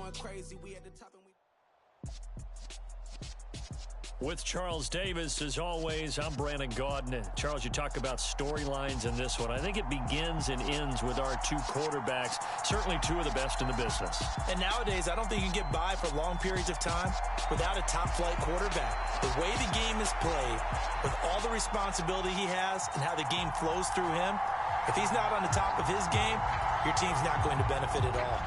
going crazy. We at the top and we... With Charles Davis, as always, I'm Brandon Gaudin. Charles, you talk about storylines in this one. I think it begins and ends with our two quarterbacks, certainly two of the best in the business. And nowadays, I don't think you can get by for long periods of time without a top-flight quarterback. The way the game is played, with all the responsibility he has and how the game flows through him, if he's not on the top of his game, your team's not going to benefit at all.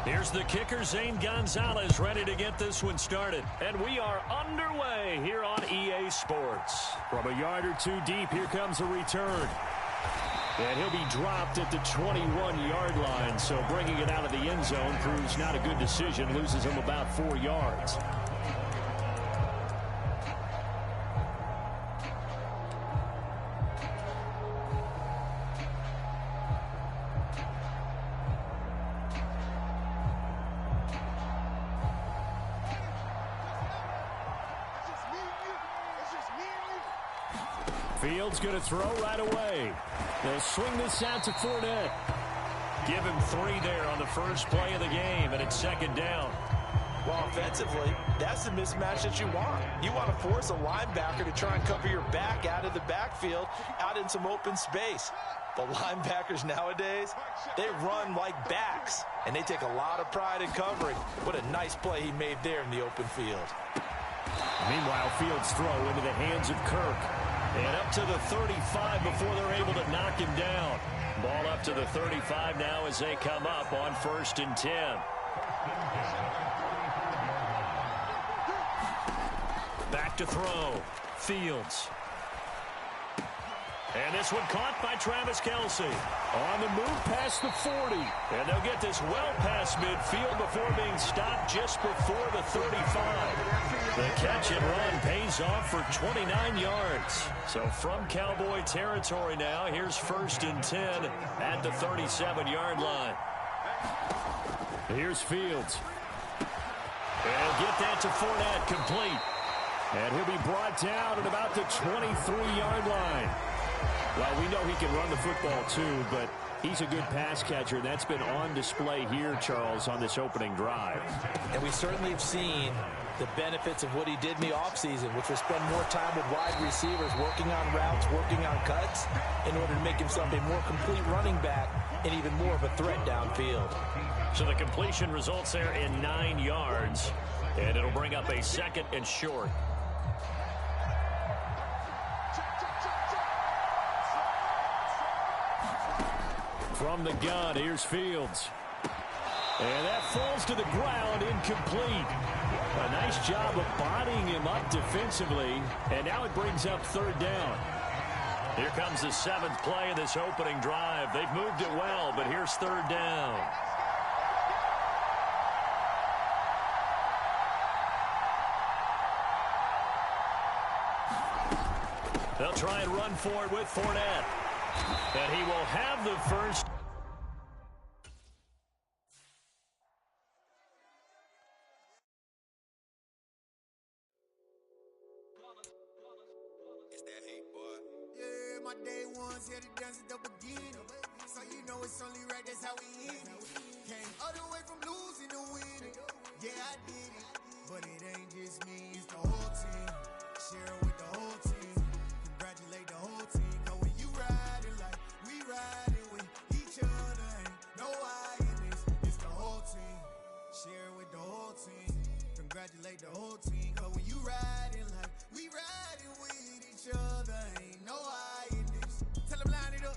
Here's the kicker, Zane Gonzalez, ready to get this one started. And we are underway here on EA Sports. From a yard or two deep, here comes a return. And he'll be dropped at the 21-yard line, so bringing it out of the end zone proves not a good decision, loses him about 4 yards. Fields going to throw right away. They'll swing this out to Fournette. Give him 3 there on the first play of the game, and it's second down. Well, offensively, that's the mismatch that you want. You want to force a linebacker to try and cover your back out of the backfield, out in some open space. The linebackers nowadays, they run like backs, and they take a lot of pride in covering. What a nice play he made there in the open field. Meanwhile, Fields' throw into the hands of Kirk. And up to the 35 before they're able to knock him down. Ball up to the 35 now as they come up on 1st and 10. Back to throw. Fields. And this one caught by Travis Kelce. On the move past the 40. And they'll get this well past midfield before being stopped just before the 35. The catch and run pays off for 29 yards. So from Cowboy territory now, here's 1st and 10 at the 37-yard line. Here's Fields. And get that to Fournette, complete. And he'll be brought down at about the 23-yard line. Well, we know he can run the football too, but he's a good pass catcher. That's been on display here, Charles, on this opening drive. And we certainly have seen the benefits of what he did in the offseason, which was spend more time with wide receivers, working on routes, working on cuts, in order to make himself a more complete running back and even more of a threat downfield. So the completion results there in 9 yards, and it'll bring up a 2nd and short. From the gun, here's Fields. And that falls to the ground, incomplete. A nice job of bodying him up defensively, and now it brings up 3rd down. Here comes the 7th play of this opening drive. They've moved it well, but here's 3rd down. They'll try and run for it with Fournette. And he will have the first. It's that hate, boy. Yeah, my day ones here to dance at the beginning. So you know it's only right, that's how we end it. Came all the way from losing to winning. Yeah, I did it. But it ain't just me, it's the whole team. Share it with the whole team. Congratulate the whole team. Cause when you riding like we riding with each other, ain't no I in this. It's the whole team. Share it with the whole team. Congratulate the whole team. Cause when you riding like we riding with each other, ain't no I in this. Tell them line it up.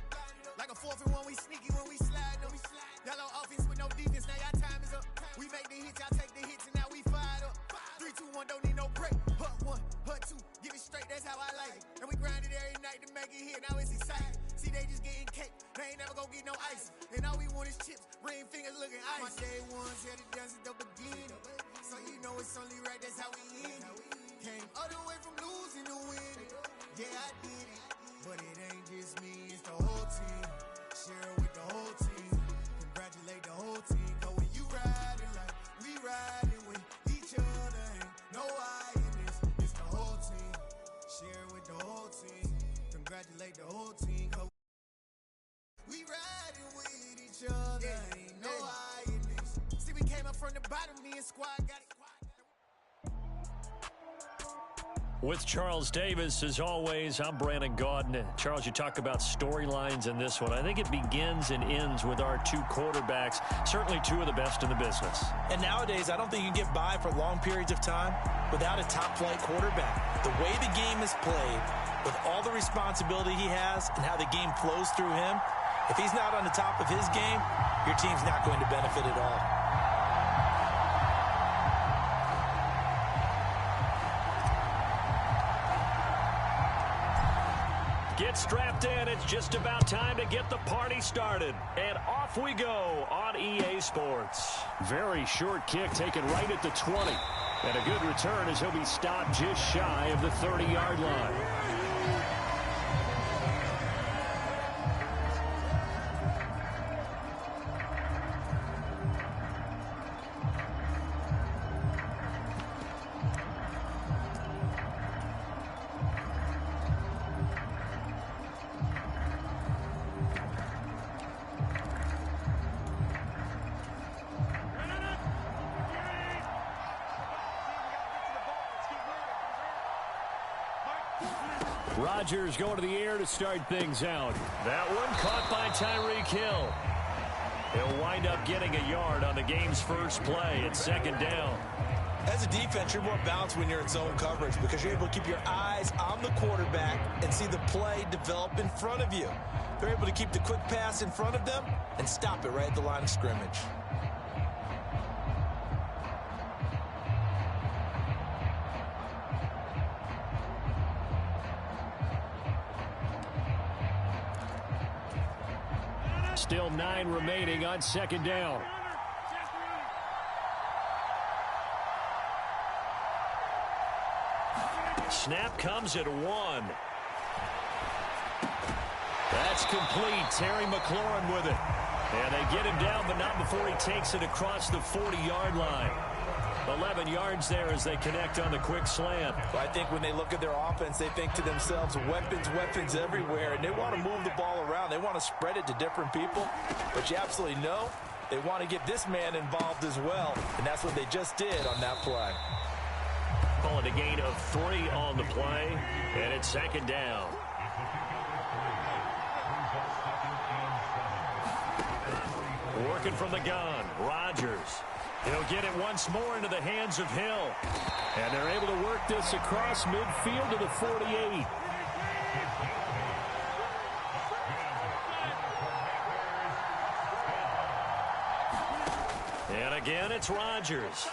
Like a 4th and 1, we sneaky when we slide them. Y'all on offense with no defense, now y'all time is up. We make the hits, y'all take the hits, and now we fired up. 3, 2, 1, don't need no break. Hut 1, hut 2, give it straight, that's how I like it. And we grind it every night to make it hit, now it's exciting. See, they just getting cake, they ain't never gonna get no ice. And all we want is chips, ring fingers looking ice. My day ones here to dance at the beginning. So you know it's only right, that's how we end it. Came all the way from losing to winning. Yeah, I did it. But it ain't just me, it's the whole team. Share it with the whole team. Congratulate the whole team. Cause when you riding like we riding with each other, ain't no I in this. It's the whole team. Share it with the whole team. Congratulate the whole team. Cause we riding with each Bottom me and squad got it. With Charles Davis, as always, I'm Brandon Gaudin. Charles, you talk about storylines in this one. I think it begins and ends with our two quarterbacks, certainly two of the best in the business. And nowadays, I don't think you can get by for long periods of time without a top-flight quarterback. The way the game is played, with all the responsibility he has and how the game flows through him, if he's not on the top of his game, your team's not going to benefit at all. Get strapped in. It's just about time to get the party started. And off we go on EA Sports. Very short kick taken right at the 20. And a good return as he'll be stopped just shy of the 30-yard line. Rodgers going to the air to start things out. That one caught by Tyreek Hill. He'll wind up getting a yard on the game's first play. It's second down. As a defense, you're more balanced when you're in zone coverage because you're able to keep your eyes on the quarterback and see the play develop in front of you. They're able to keep the quick pass in front of them and stop it right at the line of scrimmage. Still 9 remaining on second down. Snap comes at 1. That's complete. Terry McLaurin with it. And they get him down, but not before he takes it across the 40-yard line. 11 yards there as they connect on the quick slant. Well, I think when they look at their offense, they think to themselves, weapons everywhere, and they want to move the ball around. They want to spread it to different people, but you absolutely know they want to get this man involved as well, and that's what they just did on that play. Call it a gain of 3 on the play, and it's second down. Working from the gun, Rodgers. He'll get it once more into the hands of Hill. And they're able to work this across midfield to the 48. And again, it's Rodgers.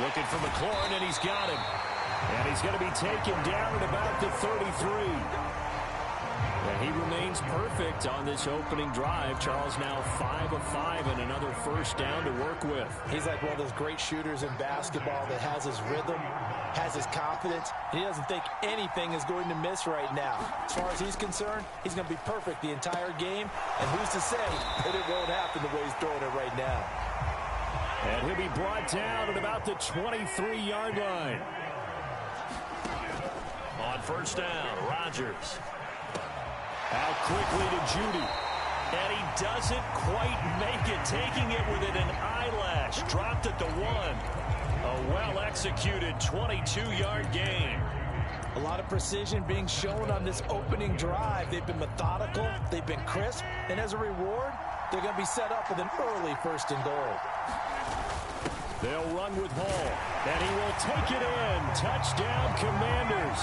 Looking for McLaurin, and he's got him. And he's going to be taken down at about the 33. And he remains perfect on this opening drive. Charles now 5 of 5 and another first down to work with. He's like one of those great shooters in basketball that has his rhythm, has his confidence, and he doesn't think anything is going to miss right now. As far as he's concerned, he's going to be perfect the entire game, and who's to say that it won't happen the way he's throwing it right now. And he'll be brought down at about the 23-yard line. On first down, Rodgers. Out quickly to Judy. And he doesn't quite make it, taking it within an eyelash. Dropped at the 1. A well-executed 22-yard gain. A lot of precision being shown on this opening drive. They've been methodical, they've been crisp, and as a reward, they're going to be set up with an early 1st and goal. They'll run with Hall, and he will take it in. Touchdown, Commanders.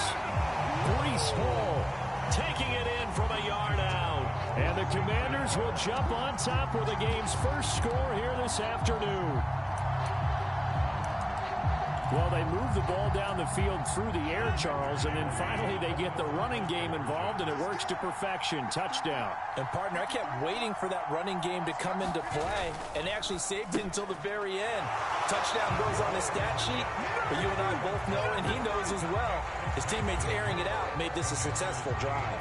Breece Hall taking it in from a yard out. And the Commanders will jump on top with the game's first score here this afternoon. Well, they move the ball down the field through the air, Charles, and then finally they get the running game involved, and it works to perfection. Touchdown. And, partner, I kept waiting for that running game to come into play, and they actually saved it until the very end. Touchdown goes on his stat sheet, but you and I both know, and he knows as well, his teammates airing it out made this a successful drive.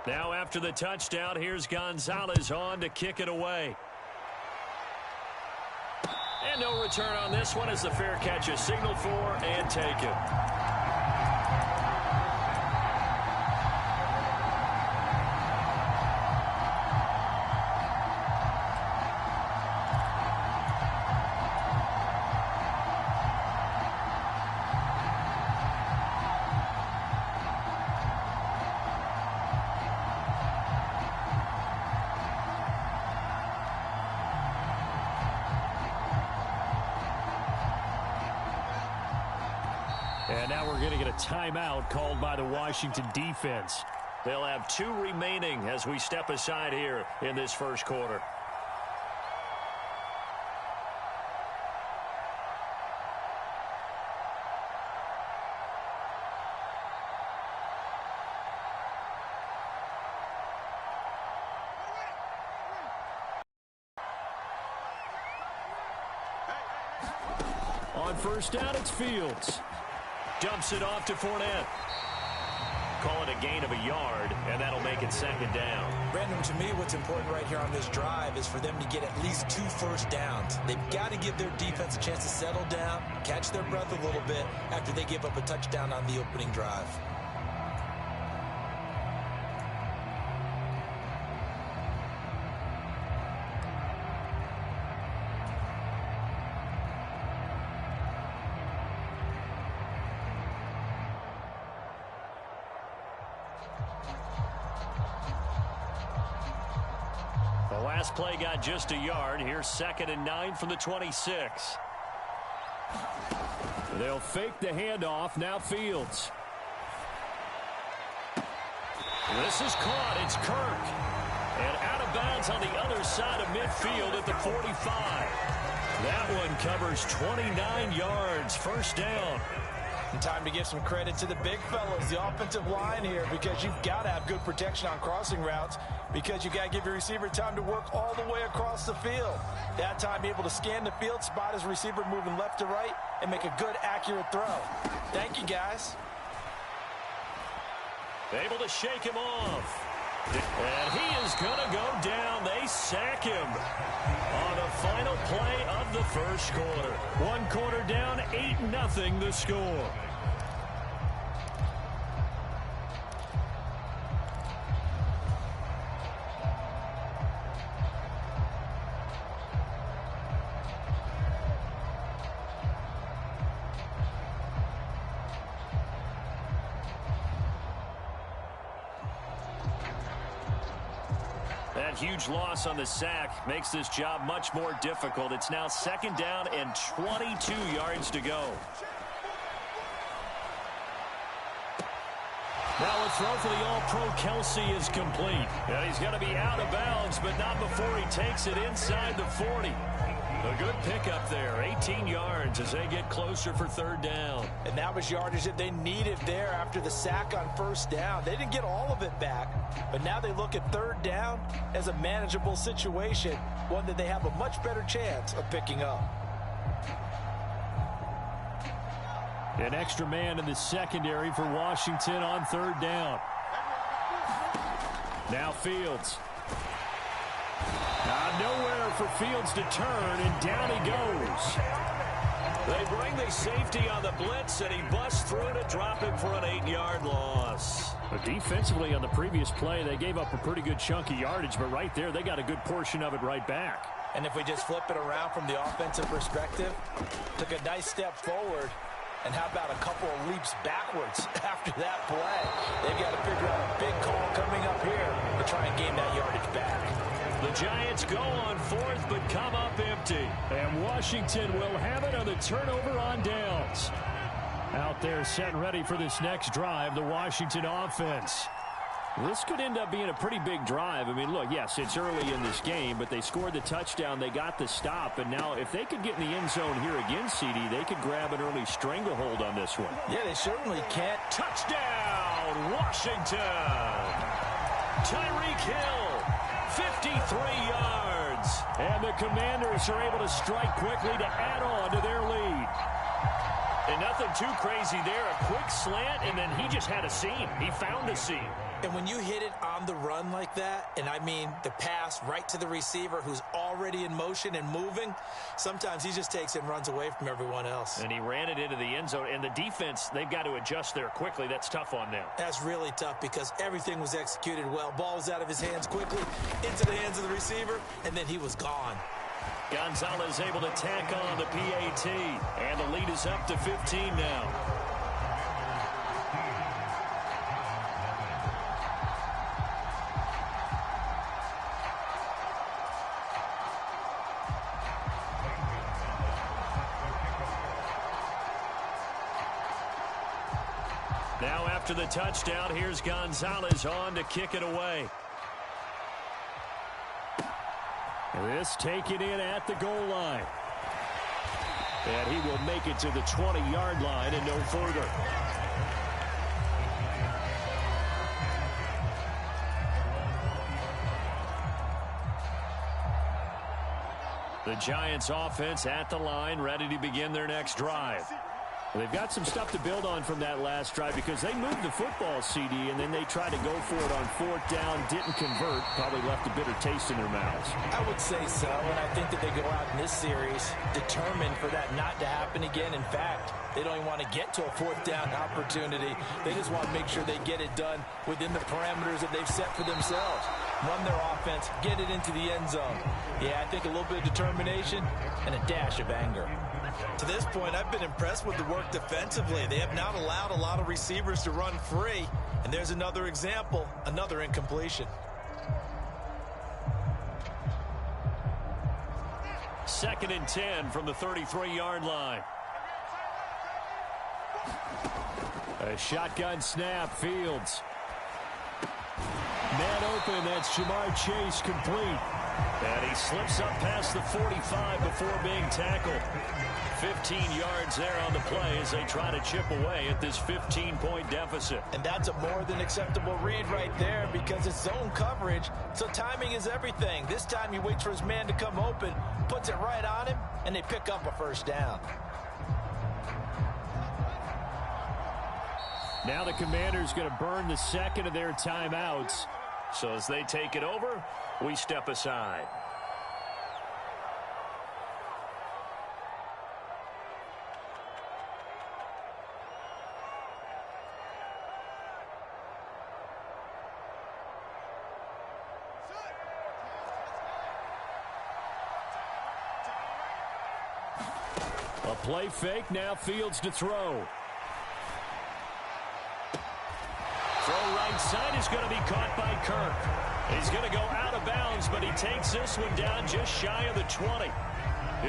Now after the touchdown, here's Gonzalez on to kick it away. And no return on this one as the fair catch is signaled for and taken. And now we're going to get a timeout called by the Washington defense. They'll have 2 remaining as we step aside here in this first quarter. On first down, it's Fields. Dumps it off to Fournette. Call it a gain of a yard, and that'll make it second down. Brandon, to me, what's important right here on this drive is for them to get at least 2 first downs. They've got to give their defense a chance to settle down, catch their breath a little bit after they give up a touchdown on the opening drive. Last play got just a yard. Here's 2nd and 9 from the 26. They'll fake the handoff. Now Fields. This is caught. It's Kirk. And out of bounds on the other side of midfield at the 45. That one covers 29 yards. First down. And time to give some credit to the big fellas, the offensive line here, because you've got to have good protection on crossing routes, because you've got to give your receiver time to work all the way across the field. That time able to scan the field, spot his receiver moving left to right, and make a good, accurate throw. Thank you, guys. Able to shake him off. And he is going to go down. They sack him on the final play of the first quarter. 1 quarter down, 8-0 the score. That huge loss on the sack makes this job much more difficult. It's now 2nd down and 22 yards to go. Now a throw for the All-Pro Kelsey is complete. And he's going to be out of bounds, but not before he takes it inside the 40. A good pickup there, 18 yards as they get closer for 3rd down. And that was yardage that they needed there after the sack on 1st down. They didn't get all of it back, but now they look at 3rd down as a manageable situation, one that they have a much better chance of picking up. An extra man in the secondary for Washington on 3rd down. Now Fields. Nowhere for Fields to turn, and down he goes. They bring the safety on the blitz, and he busts through to drop him for an 8-yard loss. But defensively on the previous play, they gave up a pretty good chunk of yardage, but right there, they got a good portion of it right back. And if we just flip it around from the offensive perspective, took a nice step forward, and how about a couple of leaps backwards after that play? They've got to figure out a big call coming up here to try and gain that yardage back. The Giants go on 4th, but come up empty. And Washington will have it on the turnover on downs. Out there set and ready for this next drive, the Washington offense. This could end up being a pretty big drive. I mean, look, yes, it's early in this game, but they scored the touchdown, they got the stop, and now if they could get in the end zone here again, CD, they could grab an early stranglehold on this one. Yeah, they certainly can't. Touchdown, Washington! Tyreek Hill, 53 yards. And the Commanders are able to strike quickly to add on to their lead. And nothing too crazy there. A quick slant, and then he just had a seam. He found a seam. And when you hit it on the run like that, and I mean the pass right to the receiver who's already in motion and moving, sometimes he just takes it and runs away from everyone else. And he ran it into the end zone. And the defense, they've got to adjust there quickly. That's tough on them. That's really tough because everything was executed well. Ball was out of his hands quickly, into the hands of the receiver, and then he was gone. Gonzalez able to tack on the PAT. And the lead is up to 15 now. Now after the touchdown, here's Gonzalez on to kick it away. This taken in at the goal line. And he will make it to the 20-yard line and no further. The Giants offense at the line, ready to begin their next drive. They've got some stuff to build on from that last drive because they moved the football, CD, and then they tried to go for it on fourth down, didn't convert, probably left a bitter taste in their mouths. I would say so, and I think that they go out in this series determined for that not to happen again. In fact, they don't even want to get to a fourth down opportunity. They just want to make sure they get it done within the parameters that they've set for themselves. Run their offense, get it into the end zone. Yeah, I think a little bit of determination and a dash of anger. To this point, I've been impressed with the work defensively. They have not allowed a lot of receivers to run free. And there's another example, another incompletion. Second and 10 from the 33-yard line. A shotgun snap, Fields. Man open, that's Jamar Chase complete. And he slips up past the 45 before being tackled. 15 yards there on the play as they try to chip away at this 15-point deficit. And that's a more than acceptable read right there because it's zone coverage, so timing is everything. This time he waits for his man to come open, puts it right on him, and they pick up a first down. Now the Commanders going to burn the second of their timeouts. So as they take it over, we step aside. A play fake, now Fields to throw. Throw right side is going to be caught by Kirk. He's going to go out of bounds, but he takes this one down just shy of the 20.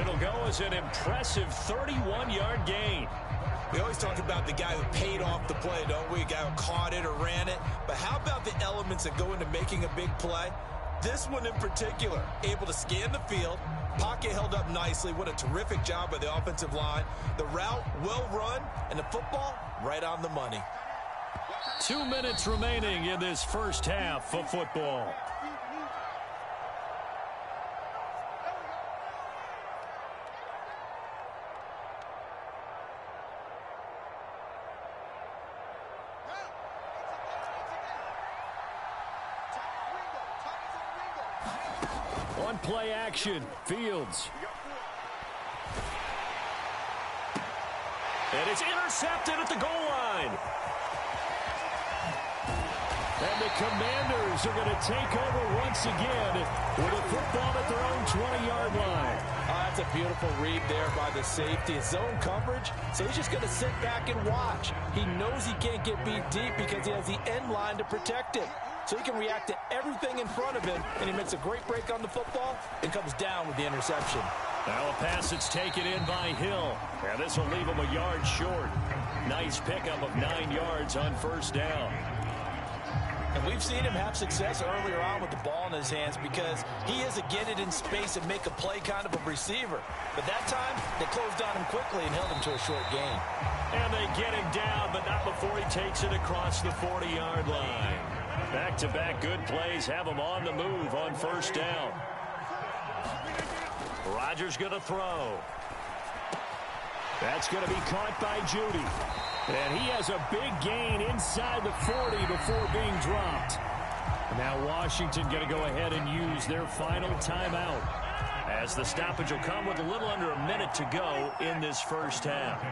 It'll go as an impressive 31-yard gain. We always talk about the guy who paid off the play, don't we? A guy who caught it or ran it. But how about the elements that go into making a big play? This one in particular, able to scan the field, pocket held up nicely. What a terrific job by the offensive line. The route well run, and the football right on the money. 2 minutes remaining in this first half of football. On play action, Fields. And it's intercepted at the goal line. And the Commanders are going to take over once again with a football at their own 20-yard line. That's a beautiful read there by the safety. It's zone coverage, so he's just going to sit back and watch. He knows he can't get beat deep because he has the end line to protect it. So he can react to everything in front of him, and he makes a great break on the football and comes down with the interception. Now a pass that's taken in by Hill. And this will leave him a yard short. Nice pickup of 9 yards on first down. And we've seen him have success earlier on with the ball in his hands because he is a get it in space and make a play kind of a receiver. But that time, they closed on him quickly and held him to a short gain. And they get him down, but not before he takes it across the 40-yard line. Back-to-back good plays have him on the move on first down. Rodgers going to throw. That's going to be caught by Judy. And he has a big gain inside the 40 before being dropped. Now Washington going to go ahead and use their final timeout, as the stoppage will come with a little under a minute to go in this first half.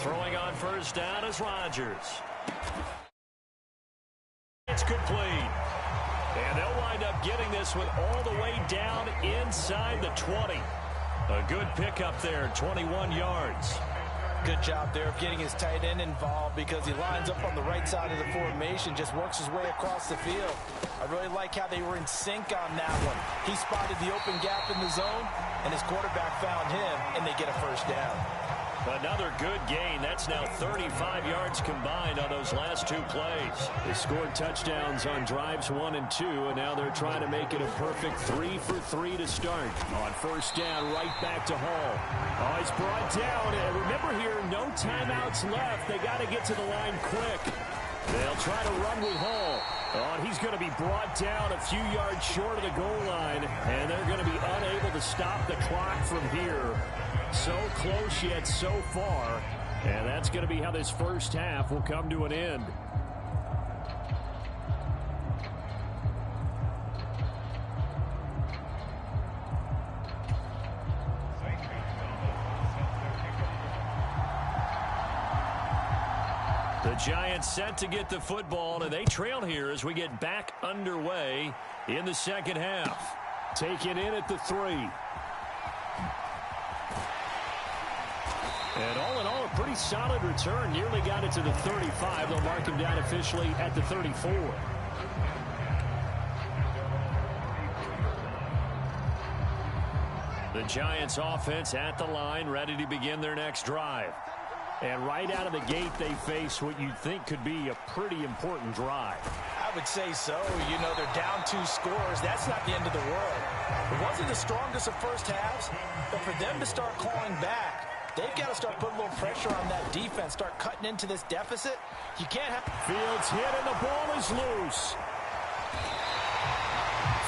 Throwing on first down is Rodgers. It's complete. And they'll wind up getting this one all the way down inside the 20. A good pickup there, 21 yards. Good job there of getting his tight end involved, because he lines up on the right side of the formation, just works his way across the field. I really like how they were in sync on that one. He spotted the open gap in the zone, and his quarterback found him, and they get a first down. Another good gain. That's now 35 yards combined on those last two plays. They scored touchdowns on drives 1 and 2, and now they're trying to make it a perfect 3 for 3 to start. On first down, right back to Hall. Oh, he's brought down. And remember here, no timeouts left. They got to get to the line quick. They'll try to run with Hall. Oh, and he's going to be brought down a few yards short of the goal line, and they're going to be unable to stop the clock from here. So close yet so far, and that's going to be how this first half will come to an end. The Giants set to get the football, and they trail here as we get back underway in the second half. Taken in at the 3. And all in all, a pretty solid return. Nearly got it to the 35. They'll mark him down officially at the 34. The Giants offense at the line, ready to begin their next drive. And right out of the gate, they face what you'd think could be a pretty important drive. I would say so. You know, they're down 2 scores. That's not the end of the world. It wasn't the strongest of first halves, but for them to start clawing back, they've got to start putting a little pressure on that defense, start cutting into this deficit. You can't have... Fields hit, and the ball is loose.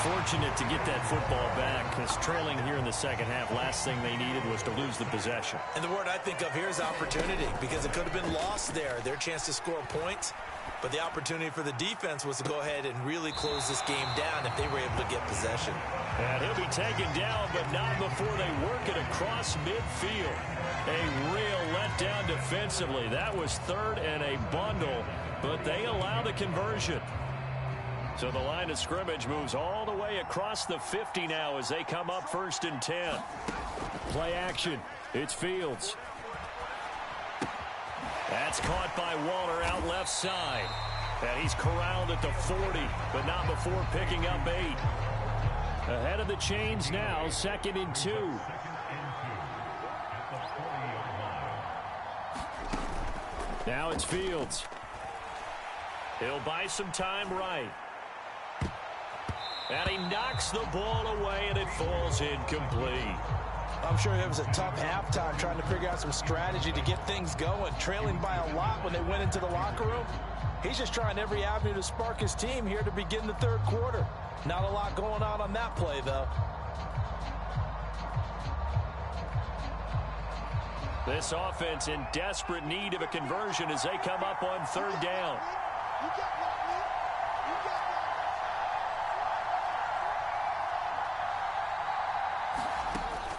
Fortunate to get that football back, because trailing here in the second half, last thing they needed was to lose the possession. And the word I think of here is opportunity, because it could have been lost there, their chance to score points. But the opportunity for the defense was to go ahead and really close this game down if they were able to get possession. And he'll be taken down, but not before they work it across midfield. A real letdown defensively. That was third and a bundle, but they allow the conversion. So the line of scrimmage moves all the way across the 50 now as they come up 1st and 10. Play action. It's Fields. That's caught by Waller out left side. And he's corralled at the 40, but not before picking up 8. Ahead of the chains now, 2nd and 2. Now it's Fields. He'll buy some time right. And he knocks the ball away, and it falls incomplete. I'm sure it was a tough halftime trying to figure out some strategy to get things going. Trailing by a lot when they went into the locker room. He's just trying every avenue to spark his team here to begin the 3rd quarter. Not a lot going on that play, though. This offense in desperate need of a conversion as they come up on 3rd down.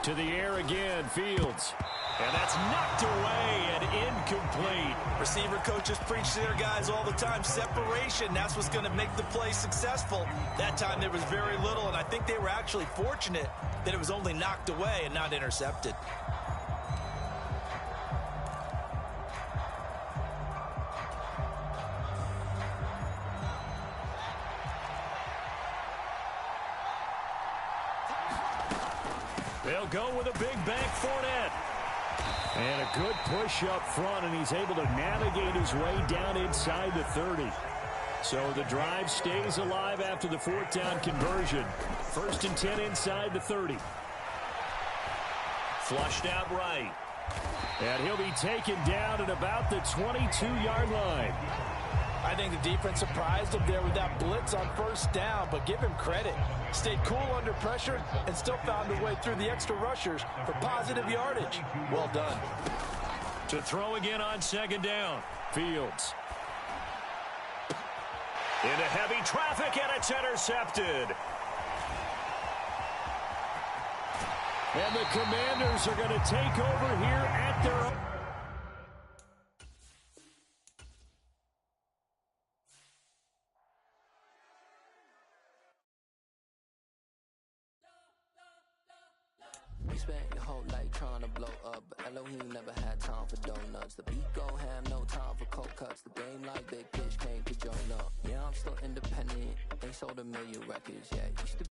To the air again, Fields. And that's knocked away and incomplete. Receiver coaches preach to their guys all the time. Separation, that's what's going to make the play successful. That time there was very little, and I think they were actually fortunate that it was only knocked away and not intercepted. They'll go with a big bank Fournette. And a good push up front, and he's able to navigate his way down inside the 30. So the drive stays alive after the 4th down conversion. 1st and 10 inside the 30. Flushed out right. And he'll be taken down at about the 22-yard line. I think the defense surprised him there with that blitz on 1st down, but give him credit. Stayed cool under pressure and still found a way through the extra rushers for positive yardage. Well done. To throw again on second down. Fields. Into heavy traffic, and it's intercepted. And the Commanders are going to take over here at their own. You spent your whole life trying to blow up, but Elohim never had time for donuts. The beat go ham, no time for cold cuts. The game like Big Fish came to join up. Yeah, I'm still independent, ain't sold a million records yet. Used to